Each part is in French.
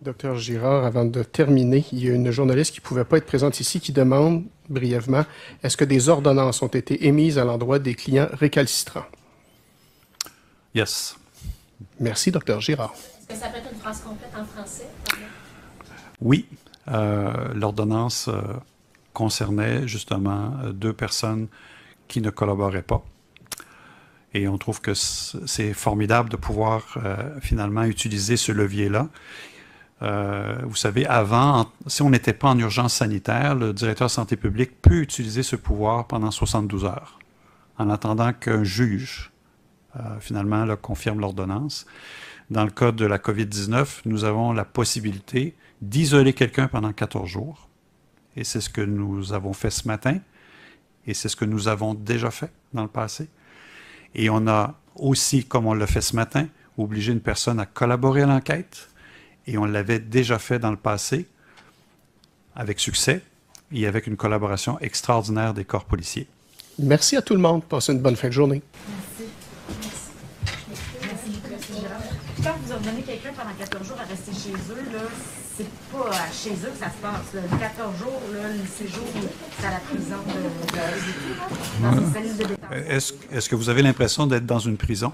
Docteur Girard, avant de terminer, il y a une journaliste qui ne pouvait pas être présente ici qui demande brièvement, est-ce que des ordonnances ont été émises à l'endroit des clients récalcitrants? Yes. Merci, Docteur Girard. Est-ce que ça peut être une phrase complète en français? Oui, l'ordonnance concernait justement 2 personnes qui ne collaboraient pas. Et on trouve que c'est formidable de pouvoir finalement utiliser ce levier-là. Vous savez, avant, si on n'était pas en urgence sanitaire, le directeur de santé publique peut utiliser ce pouvoir pendant 72 heures, en attendant qu'un juge, finalement, là, confirme l'ordonnance. Dans le cas de la COVID-19, nous avons la possibilité d'isoler quelqu'un pendant 14 jours. Et c'est ce que nous avons fait ce matin, et c'est ce que nous avons déjà fait dans le passé. Et on a aussi, comme on l'a fait ce matin, obligé une personne à collaborer à l'enquête. Et on l'avait déjà fait dans le passé, avec succès, et avec une collaboration extraordinaire des corps policiers. Merci à tout le monde. Passez une bonne fin de journée. Merci. Quand vous ordonnez quelqu'un pendant 14 jours à rester chez eux, là, c'est pas chez eux que ça se passe. Là. 14 jours, là, le séjour, c'est à la prison dans une cellule de détention. Est-ce que vous avez l'impression d'être dans une prison?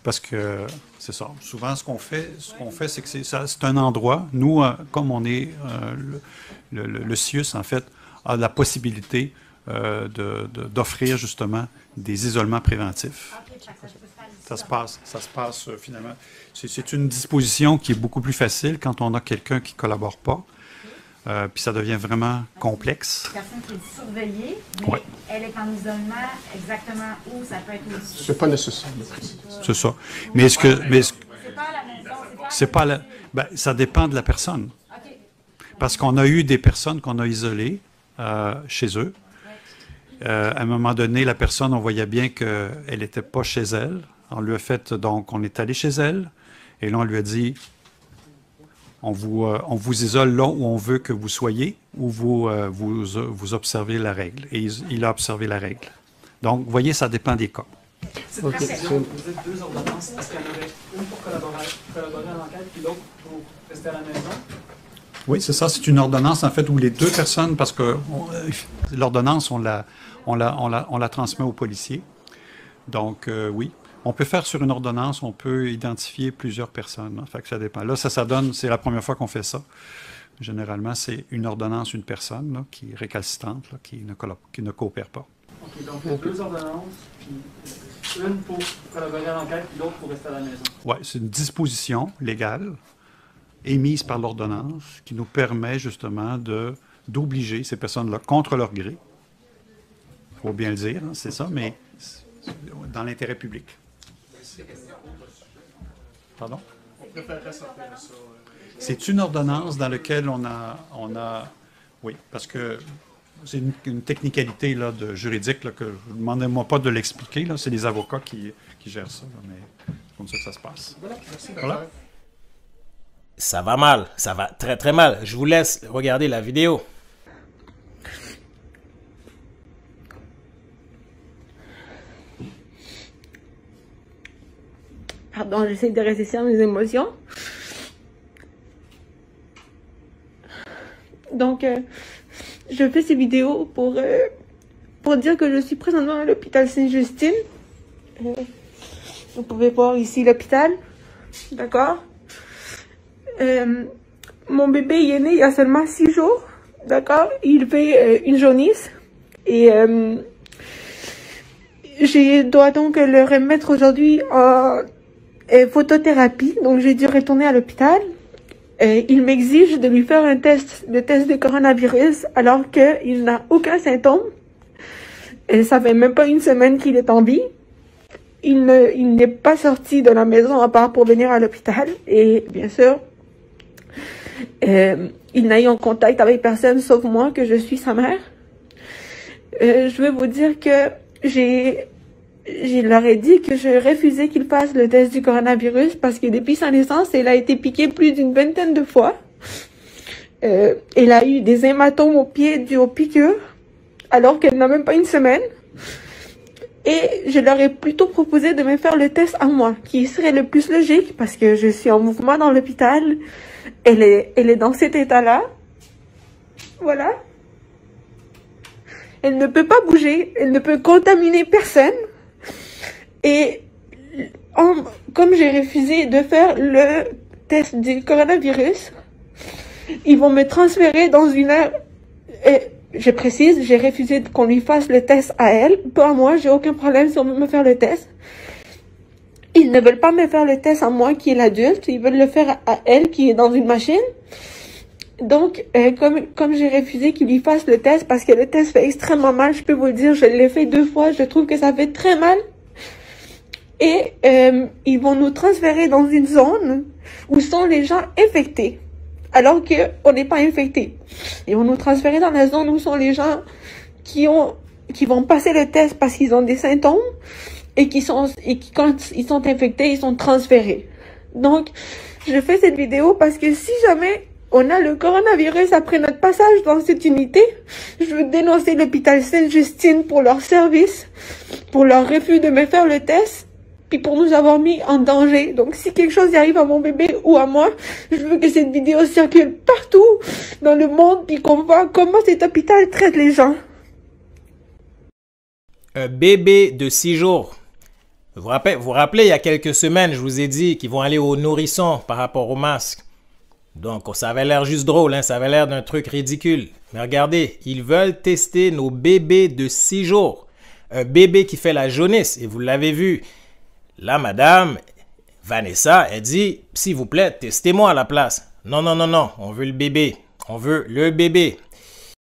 Parce que c'est ça. Souvent, ce qu'on fait, c'est que c'est un endroit. Nous, comme on est le CIUS, en fait, a la possibilité d'offrir justement des isolements préventifs. Ça se passe finalement. C'est une disposition qui est beaucoup plus facile quand on a quelqu'un qui ne collabore pas. Puis ça devient vraiment complexe. Personne qui est surveillée, mais ouais. Elle est en isolement exactement où ça peut être aussi. C'est pas nécessaire. C'est ça. Mais est-ce que... c'est pas à la maison, c'est pas la... Ben, ça dépend de la personne. Okay. Parce qu'on a eu des personnes qu'on a isolées chez eux. À un moment donné, la personne, on voyait bien qu'elle n'était pas chez elle. On lui a fait, donc, on est allé chez elle. Et là, on lui a dit... On vous isole là où on veut que vous soyez, ou vous observez la règle. Et il a observé la règle. Donc, vous voyez, ça dépend des cas. Okay. Vous êtes 2 ordonnances. Est-ce qu'il y en aurait une pour collaborer à l'enquête, puis l'autre pour rester à la maison? Oui, c'est ça. C'est une ordonnance, en fait, où les 2 personnes, parce que l'ordonnance, on la transmet aux policiers. Donc, oui. On peut faire sur une ordonnance, on peut identifier plusieurs personnes. Fait que ça dépend. Là, ça donne, c'est la première fois qu'on fait ça. Généralement, c'est une ordonnance, une personne là, qui est récalcitrante, là, qui ne coopère pas. OK, donc 2 ordonnances, puis une pour collaborer à l'enquête, puis l'autre pour rester à la maison. Oui, c'est une disposition légale émise par l'ordonnance qui nous permet justement d'obliger ces personnes-là contre leur gré. Il faut bien le dire, hein, c'est ça, mais dans l'intérêt public. Pardon? C'est une ordonnance dans laquelle on a oui, parce que c'est une technicalité là, juridique là, que je ne vous demandez-moi pas de l'expliquer. C'est les avocats qui gèrent ça, là, mais c'est comme ça que ça se passe. Voilà. Ça va mal, ça va très très mal. Je vous laisse regarder la vidéo. Pardon, j'essaie de résister à mes émotions. Donc, je fais ces vidéos pour dire que je suis présentement à l'hôpital Sainte-Justine. Vous pouvez voir ici l'hôpital. D'accord? Mon bébé il est né il y a seulement 6 jours. D'accord? Il fait une jaunisse. Et je dois donc le remettre aujourd'hui en photothérapie, donc j'ai dû retourner à l'hôpital. Il m'exige de lui faire le test de coronavirus alors qu'il n'a aucun symptôme. Ça fait même pas une semaine qu'il est en vie. Il n'est pas sorti de la maison à part pour venir à l'hôpital. Et bien sûr, il n'a eu en contact avec personne sauf moi, que je suis sa mère. Je veux vous dire que je leur ai dit que je refusais qu'il fasse le test du coronavirus parce que depuis sa naissance, elle a été piquée plus d'une vingtaine de fois. Elle a eu des hématomes aux pieds dus aux piqûres alors qu'elle n'a même pas une semaine. Et je leur ai plutôt proposé de me faire le test à moi, qui serait le plus logique parce que je suis en mouvement dans l'hôpital. Elle est dans cet état-là. Voilà. Elle ne peut pas bouger, elle ne peut contaminer personne. Et comme j'ai refusé de faire le test du coronavirus, ils vont me transférer dans une heure. Et je précise, j'ai refusé qu'on lui fasse le test à elle. Pas à moi, j'ai aucun problème si on veut me faire le test. Ils ne veulent pas me faire le test à moi qui est l'adulte, ils veulent le faire à elle qui est dans une machine. Donc, comme j'ai refusé qu'il lui fasse le test, parce que le test fait extrêmement mal, je peux vous le dire, je l'ai fait 2 fois, je trouve que ça fait très mal. Et ils vont nous transférer dans une zone où sont les gens infectés, alors qu'on n'est pas infectés. Ils vont nous transférer dans la zone où sont les gens qui vont passer le test parce qu'ils ont des symptômes et quand ils sont infectés, ils sont transférés. Donc, je fais cette vidéo parce que si jamais on a le coronavirus après notre passage dans cette unité, je veux dénoncer l'hôpital Sainte-Justine pour leur service, pour leur refus de me faire le test, puis pour nous avoir mis en danger. Donc si quelque chose y arrive à mon bébé ou à moi, je veux que cette vidéo circule partout dans le monde, puis qu'on voit comment cet hôpital traite les gens. Un bébé de 6 jours. Vous vous rappelez, il y a quelques semaines, je vous ai dit qu'ils vont aller aux nourrissons par rapport au masque. Donc, ça avait l'air juste drôle, hein? Ça avait l'air d'un truc ridicule. Mais regardez, ils veulent tester nos bébés de 6 jours. Un bébé qui fait la jaunisse, et vous l'avez vu. Là, madame, Vanessa, elle dit, s'il vous plaît, testez-moi à la place. Non, non, non, non, on veut le bébé. On veut le bébé.